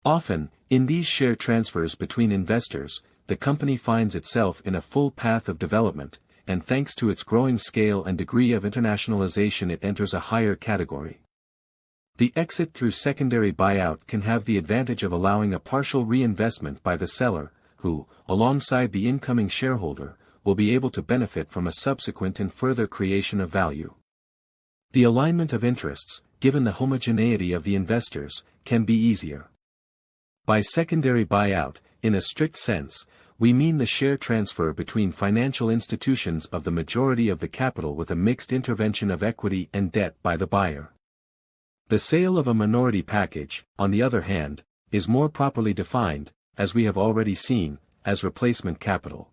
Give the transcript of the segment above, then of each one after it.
Often, in these share transfers between investors, the company finds itself in a full path of development, and thanks to its growing scale and degree of internationalization it enters a higher category. The exit through secondary buyout can have the advantage of allowing a partial reinvestment by the seller, who, alongside the incoming shareholder, will be able to benefit from a subsequent and further creation of value. The alignment of interests, given the homogeneity of the investors, can be easier. By secondary buyout, in a strict sense, we mean the share transfer between financial institutions of the majority of the capital with a mixed intervention of equity and debt by the buyer. The sale of a minority package, on the other hand, is more properly defined, as we have already seen, as replacement capital.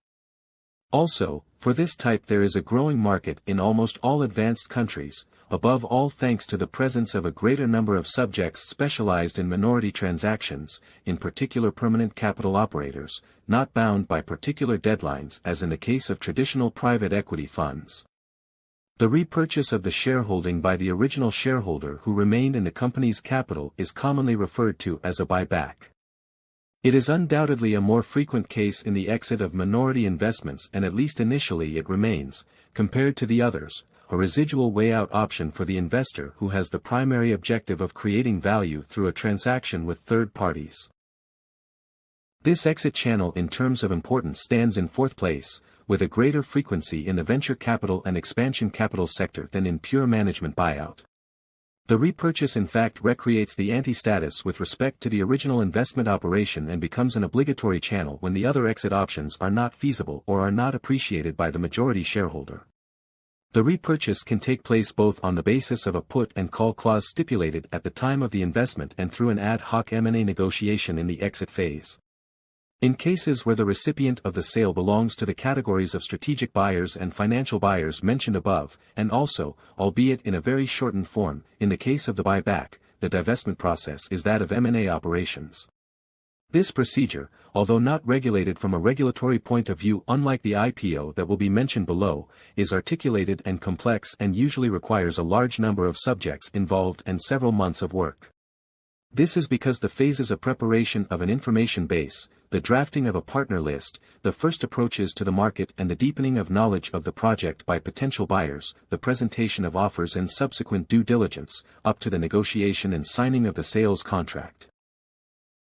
Also, for this type there is a growing market in almost all advanced countries, above all thanks to the presence of a greater number of subjects specialized in minority transactions, in particular permanent capital operators, not bound by particular deadlines as in the case of traditional private equity funds. The repurchase of the shareholding by the original shareholder who remained in the company's capital is commonly referred to as a buyback. It is undoubtedly a more frequent case in the exit of minority investments, and at least initially it remains, compared to the others, a residual way-out option for the investor who has the primary objective of creating value through a transaction with third parties. This exit channel in terms of importance stands in fourth place, with a greater frequency in the venture capital and expansion capital sector than in pure management buyout. The repurchase in fact recreates the ante-status with respect to the original investment operation and becomes an obligatory channel when the other exit options are not feasible or are not appreciated by the majority shareholder. The repurchase can take place both on the basis of a put and call clause stipulated at the time of the investment and through an ad hoc M&A negotiation in the exit phase. In cases where the recipient of the sale belongs to the categories of strategic buyers and financial buyers mentioned above, and also, albeit in a very shortened form, in the case of the buyback, the divestment process is that of M&A operations. This procedure, although not regulated from a regulatory point of view unlike the IPO that will be mentioned below, is articulated and complex and usually requires a large number of subjects involved and several months of work. This is because the phases of preparation of an information base, the drafting of a partner list, the first approaches to the market and the deepening of knowledge of the project by potential buyers, the presentation of offers and subsequent due diligence, up to the negotiation and signing of the sales contract.